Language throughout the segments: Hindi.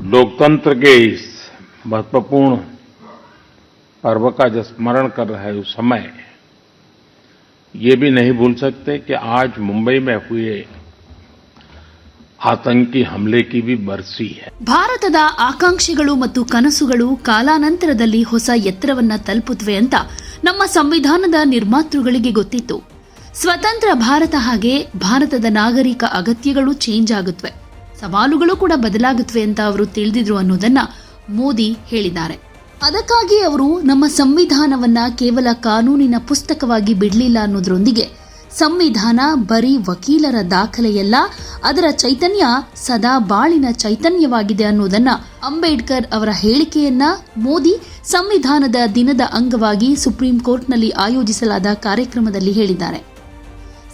लोकतंत्र के इस महत्वपूर्ण पर्व का जब स्मरण कर रहे उस समय ये भी नहीं भूल सकते कि आज मुंबई में हुए आतंकी हमले की भी बरसी है। ಭಾರತದ ಆಕಾಂಕ್ಷೆಗಳು ಮತ್ತು ಕನಸುಗಳು ಕಾಲಾನಂತರದಲ್ಲಿ ಹೊಸ ಎತ್ತರವನ್ನ ತಲುಪುತ್ತವೆ ಅಂತ ನಮ್ಮ ಸಂವಿಧಾನದ ನಿರ್ಮಾತೃಗಳಿಗೆ ಗೊತ್ತಿತ್ತು. ಸ್ವತಂತ್ರ ಭಾರತ ಹಾಗೆ ಭಾರತದ ನಾಗರಿಕ ಅಗತ್ಯಗಳು ಚೇಂಜ್ ಆಗುತ್ತವೆ, ಸವಾಲುಗಳು ಕೂಡ ಬದಲಾಗುತ್ತವೆ ಅಂತ ಅವರು ತಿಳಿದಿದ್ರು ಅನ್ನೋದನ್ನ ಮೋದಿ ಹೇಳಿದ್ದಾರೆ. ಅದಕ್ಕಾಗಿ ಅವರು ನಮ್ಮ ಸಂವಿಧಾನವನ್ನ ಕೇವಲ ಕಾನೂನಿನ ಪುಸ್ತಕವಾಗಿ ಬಿಡಲಿಲ್ಲ ಅನ್ನೋದ್ರೊಂದಿಗೆ ಸಂವಿಧಾನ ಬರೀ ವಕೀಲರ ದಾಖಲೆಯಲ್ಲ, ಅದರ ಚೈತನ್ಯ ಸದಾ ಬಾಳಿನ ಚೈತನ್ಯವಾಗಿದೆ ಅನ್ನೋದನ್ನ ಅಂಬೇಡ್ಕರ್ ಅವರ ಹೇಳಿಕೆಯನ್ನ ಮೋದಿ ಸಂವಿಧಾನದ ದಿನದ ಅಂಗವಾಗಿ ಸುಪ್ರೀಂ ಕೋರ್ಟ್ನಲ್ಲಿ ಆಯೋಜಿಸಲಾದ ಕಾರ್ಯಕ್ರಮದಲ್ಲಿ ಹೇಳಿದ್ದಾರೆ.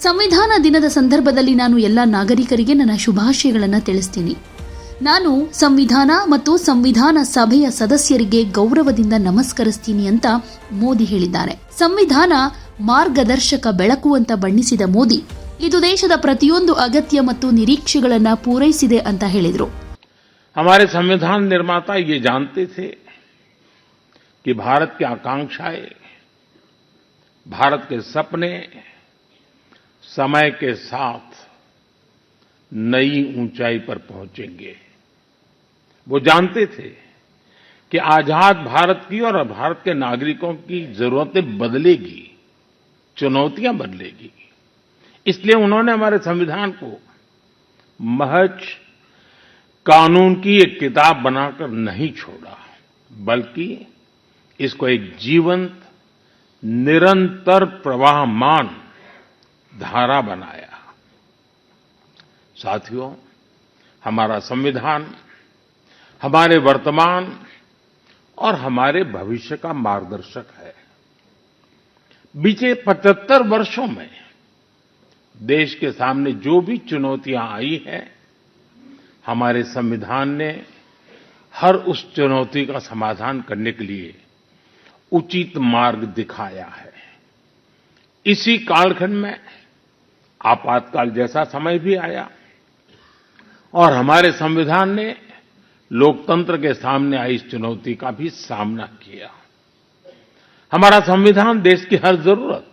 ಸಂವಿಧಾನ ದಿನದ ಸಂದರ್ಭದಲ್ಲಿ ನಾನು ಎಲ್ಲ ನಾಗರಿಕರಿಗೆ ನನ್ನ ಶುಭಾಶಯಗಳನ್ನು ತಿಳಿಸ್ತೀನಿ. ನಾನು ಸಂವಿಧಾನ ಮತ್ತು ಸಂವಿಧಾನ ಸಭೆಯ ಸದಸ್ಯರಿಗೆ ಗೌರವದಿಂದ ನಮಸ್ಕರಿಸ್ತೀನಿ ಅಂತ ಮೋದಿ ಹೇಳಿದ್ದಾರೆ. ಸಂವಿಧಾನ ಮಾರ್ಗದರ್ಶಕ ಬೆಳಕು ಅಂತ ಬಣ್ಣಿಸಿದ ಮೋದಿ ಇದು ದೇಶದ ಪ್ರತಿಯೊಂದು ಅಗತ್ಯ ಮತ್ತು ನಿರೀಕ್ಷೆಗಳನ್ನ ಪೂರೈಸಿದೆ ಅಂತ ಹೇಳಿದರು. हमारे संविधान निर्माता ये जानते थे कि भारत की आकांक्षाएं, भारत के सपने समय के साथ नई ऊंचाई पर पहुंचेंगे. वो जानते थे कि आजाद भारत की और भारत के नागरिकों की जरूरतें बदलेगी, चुनौतियां बदलेगी. इसलिए उन्होंने हमारे संविधान को महज कानून की एक किताब बनाकर नहीं छोड़ा, बल्कि इसको एक जीवंत, निरंतर प्रवाहमान धारा बनाया. साथियों, हमारा संविधान हमारे वर्तमान और हमारे भविष्य का मार्गदर्शक है. बीते 75 वर्षों में देश के सामने जो भी चुनौतियां आई हैं, हमारे संविधान ने हर उस चुनौती का समाधान करने के लिए उचित मार्ग दिखाया है. इसी कालखंड में आपातकाल जैसा समय भी आया और हमारे संविधान ने लोकतंत्र के सामने आई इस चुनौती का भी सामना किया. हमारा संविधान देश की हर जरूरत,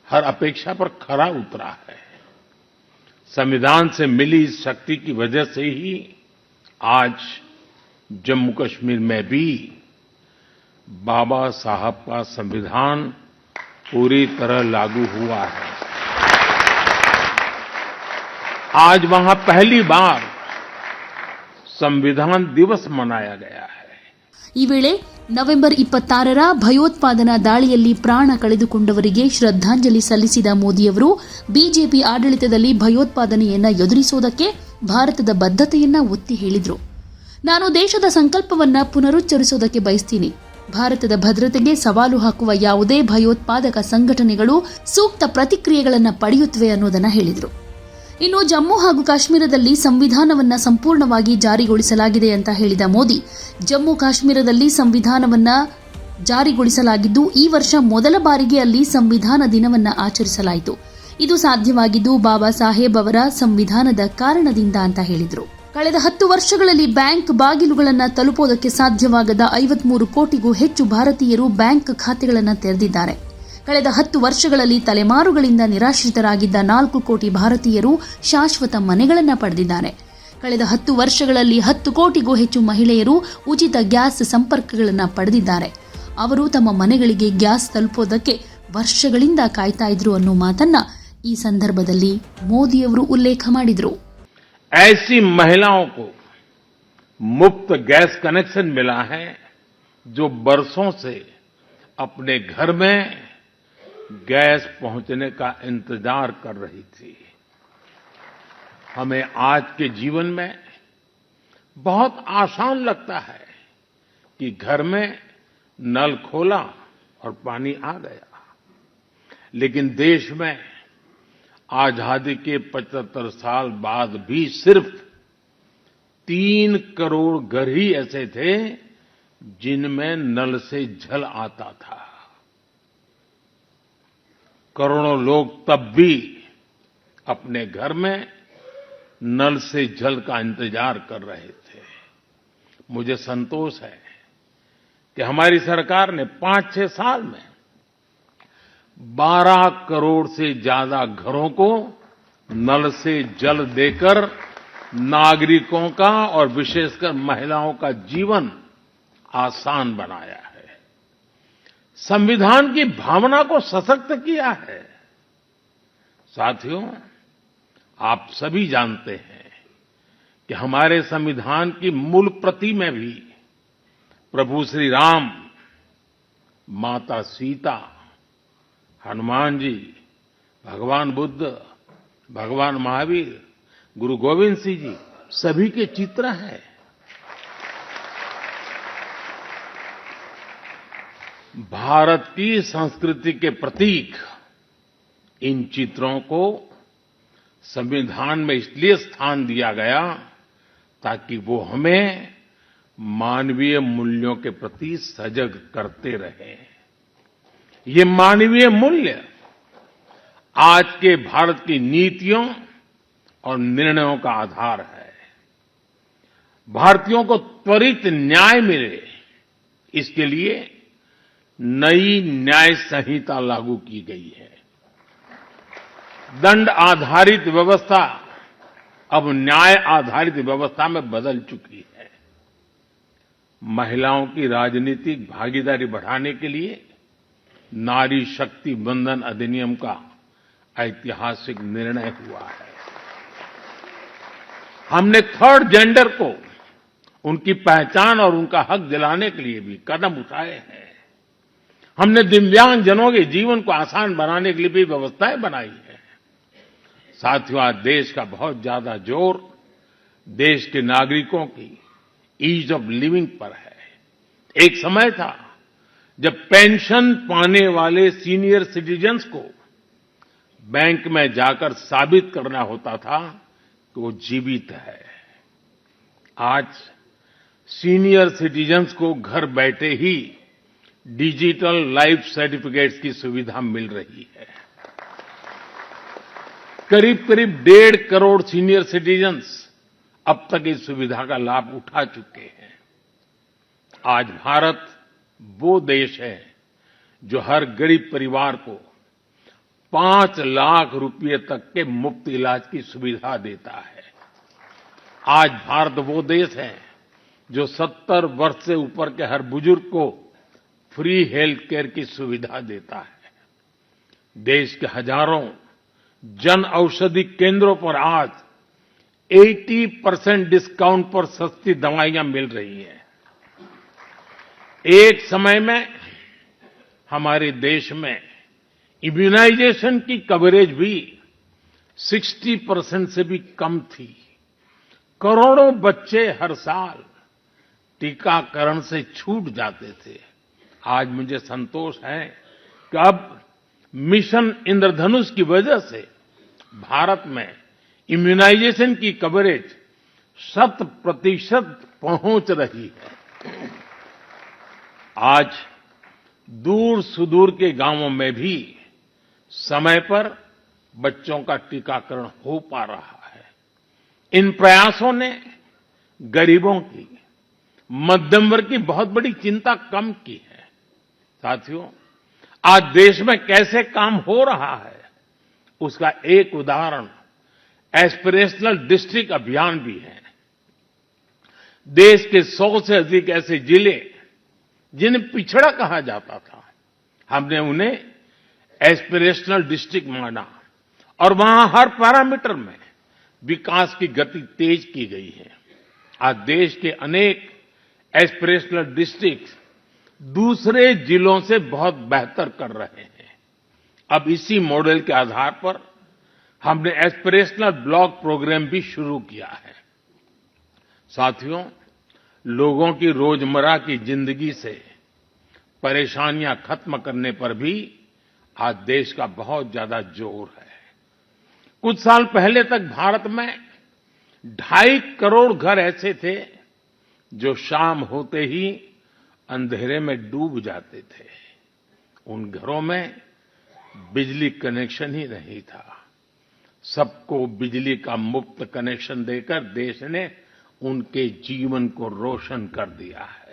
हर अपेक्षा पर खरा उतरा है. संविधान से मिली इस शक्ति की वजह से ही आज जम्मू कश्मीर में भी बाबा साहब का संविधान पूरी तरह लागू हुआ है. आज वहां पहली बार संविधान दिवस मनाया गया है. ಈ ವೇಳೆ ನವೆಂಬರ್ 26ರ ಭಯೋತ್ಪಾದನಾ ದಾಳಿಯಲ್ಲಿ ಪ್ರಾಣ ಕಳೆದುಕೊಂಡವರಿಗೆ ಶ್ರದ್ಧಾಂಜಲಿ ಸಲ್ಲಿಸಿದ ಮೋದಿಯವರು ಬಿಜೆಪಿ ಆಡಳಿತದಲ್ಲಿ ಭಯೋತ್ಪಾದನೆಯನ್ನ ಎದುರಿಸುವುದಕ್ಕೆ ಭಾರತದ ಬದ್ಧತೆಯನ್ನ ಒತ್ತಿ ಹೇಳಿದರು. ನಾನು ದೇಶದ ಸಂಕಲ್ಪವನ್ನ ಪುನರುಚ್ಚರಿಸುವುದಕ್ಕೆ ಬಯಸ್ತೀನಿ. ಭಾರತದ ಭದ್ರತೆಗೆ ಸವಾಲು ಹಾಕುವ ಯಾವುದೇ ಭಯೋತ್ಪಾದಕ ಸಂಘಟನೆಗಳು ಸೂಕ್ತ ಪ್ರತಿಕ್ರಿಯೆಗಳನ್ನು ಪಡೆಯುತ್ತವೆ ಅನ್ನೋದನ್ನ ಹೇಳಿದರು. ಇನ್ನು ಜಮ್ಮು ಹಾಗೂ ಕಾಶ್ಮೀರದಲ್ಲಿ ಸಂವಿಧಾನವನ್ನ ಸಂಪೂರ್ಣವಾಗಿ ಜಾರಿಗೊಳಿಸಲಾಗಿದೆ ಅಂತ ಹೇಳಿದ ಮೋದಿ, ಜಮ್ಮು ಕಾಶ್ಮೀರದಲ್ಲಿ ಸಂವಿಧಾನವನ್ನ ಜಾರಿಗೊಳಿಸಲಾಗಿದ್ದು ಈ ವರ್ಷ ಮೊದಲ ಬಾರಿಗೆ ಅಲ್ಲಿ ಸಂವಿಧಾನ ದಿನವನ್ನ ಆಚರಿಸಲಾಯಿತು. ಇದು ಸಾಧ್ಯವಾಗಿದ್ದು ಬಾಬಾ ಸಾಹೇಬ್ ಅವರ ಸಂವಿಧಾನದ ಕಾರಣದಿಂದ ಅಂತ ಹೇಳಿದರು. ಕಳೆದ 10 ವರ್ಷಗಳಲ್ಲಿ ಬ್ಯಾಂಕ್ ಬಾಗಿಲುಗಳನ್ನು ತಲುಪೋದಕ್ಕೆ ಸಾಧ್ಯವಾಗದ 53 ಕೋಟಿಗೂ ಹೆಚ್ಚು ಭಾರತೀಯರು ಬ್ಯಾಂಕ್ ಖಾತೆಗಳನ್ನು ತೆರೆದಿದ್ದಾರೆ. ಕಳೆದ 10 ವರ್ಷಗಳಲ್ಲಿ ತಲೆಮಾರುಗಳಿಂದ ನಿರಾಶ್ರಿತರಾಗಿದ್ದ 4 ಕೋಟಿ ಭಾರತೀಯರು ಶಾಶ್ವತ ಮನೆಗಳನ್ನು ಪಡೆದಿದ್ದಾರೆ. ಕಳೆದ 10 ವರ್ಷಗಳಲ್ಲಿ 10 ಕೋಟಿಗೂ ಹೆಚ್ಚು ಮಹಿಳೆಯರು ಉಚಿತ ಗ್ಯಾಸ್ ಸಂಪರ್ಕಗಳನ್ನು ಪಡೆದಿದ್ದಾರೆ. ಅವರು ತಮ್ಮ ಮನೆಗಳಿಗೆ ಗ್ಯಾಸ್ ತಲುಪೋದಕ್ಕೆ ವರ್ಷಗಳಿಂದ ಕಾಯ್ತಾ ಇದ್ರು ಅನ್ನೋ ಮಾತನ್ನ ಈ ಸಂದರ್ಭದಲ್ಲಿ ಮೋದಿಯವರು ಉಲ್ಲೇಖ ಮಾಡಿದರು. ऐसी महिलाओं को मुफ्त गैस कनेक्शन मिला है जो बरसों से अपने घर में गैस पहुंचने का इंतजार कर रही थी. हमें आज के जीवन में बहुत आसान लगता है कि घर में नल खोला और पानी आ गया, लेकिन देश में आजादी के 75 साल बाद भी सिर्फ 3 करोड़ घर ही ऐसे थे जिनमें नल से जल आता था. करोड़ों लोग तब भी अपने घर में नल से जल का इंतजार कर रहे थे. मुझे संतोष है कि हमारी सरकार ने 5-6 साल में 12 करोड़ से ज्यादा घरों को नल से जल देकर नागरिकों का और विशेषकर महिलाओं का जीवन आसान बनाया है। संविधान की भावना को सशक्त किया है। साथियों, आप सभी जानते हैं कि हमारे संविधान की मूल प्रति में भी प्रभु श्री राम, माता सीता, हनुमान जी, भगवान बुद्ध, भगवान महावीर, गुरु गोविंद सिंह जी सभी के चित्र हैं। भारत की संस्कृति के प्रतीक इन चित्रों को संविधान में इसलिए स्थान दिया गया ताकि वो हमें मानवीय मूल्यों के प्रति सजग करते रहे। ये मानवीय मूल्य आज के भारत की नीतियों और निर्णयों का आधार है। भारतीयों को त्वरित न्याय मिले, इसके लिए नई न्याय संहिता लागू की गई है। दंड आधारित व्यवस्था अब न्याय आधारित व्यवस्था में बदल चुकी है। महिलाओं की राजनीतिक भागीदारी बढ़ाने के लिए नारी शक्ति बंधन अधिनियम का ऐतिहासिक निर्णय हुआ है। हमने थर्ड जेंडर को उनकी पहचान और उनका हक दिलाने के लिए भी कदम उठाए हैं। हमने दिव्यांगजनों के जीवन को आसान बनाने के लिए भी व्यवस्थाएं बनाई हैं। साथियों, आज देश का बहुत ज्यादा जोर देश के नागरिकों की ईज ऑफ लिविंग पर है। एक समय था जब पेंशन पाने वाले सीनियर सिटीजन्स को बैंक में जाकर साबित करना होता था कि वो जीवित है। आज सीनियर सिटीजन्स को घर बैठे ही डिजिटल लाइफ सर्टिफिकेट्स की सुविधा मिल रही है। करीब 1.5 करोड़ सीनियर सिटीजन्स अब तक इस सुविधा का लाभ उठा चुके हैं। आज भारत वो देश है जो हर गरीब परिवार को 5 लाख रुपए तक के मुफ्त इलाज की सुविधा देता है। आज भारत वो देश है जो 70 वर्ष से ऊपर के हर बुजुर्ग को फ्री हेल्थ केयर की सुविधा देता है। देश के हजारों जन औषधि केंद्रों पर आज 80% डिस्काउंट पर सस्ती दवाइयां मिल रही हैं। एक समय में हमारे देश में इम्यूनाइजेशन की कवरेज भी 60% से भी कम थी। करोड़ों बच्चे हर साल टीकाकरण से छूट जाते थे। आज मुझे संतोष है कि अब मिशन इंद्रधनुष की वजह से भारत में इम्यूनाइजेशन की कवरेज 100% पहुंच रही है। आज दूर सुदूर के गांवों में भी समय पर बच्चों का टीकाकरण हो पा रहा है। इन प्रयासों ने गरीबों की, मध्यम वर्ग की बहुत बड़ी चिंता कम की है। साथियों, आज देश में कैसे काम हो रहा है उसका एक उदाहरण एस्पिरेशनल डिस्ट्रिक्ट अभियान भी है। देश के 100 से अधिक ऐसे जिले जिन्हें पिछड़ा कहा जाता था, हमने उन्हें एस्पिरेशनल डिस्ट्रिक्ट माना और वहां हर पैरामीटर में विकास की गति तेज की गई है। आज देश के अनेक एस्पिरेशनल डिस्ट्रिक्ट दूसरे जिलों से बहुत बेहतर कर रहे हैं। अब इसी मॉडल के आधार पर हमने एस्पिरेशनल ब्लॉक प्रोग्राम भी शुरू किया है। साथियों, लोगों की रोजमर्रा की जिंदगी से परेशानियां खत्म करने पर भी आज देश का बहुत ज्यादा जोर है। कुछ साल पहले तक भारत में 2.5 करोड़ घर ऐसे थे जो शाम होते ही अंधेरे में डूब जाते थे। उन घरों में बिजली कनेक्शन ही नहीं था। सबको बिजली का मुफ्त कनेक्शन देकर देश ने उनके जीवन को रोशन कर दिया है।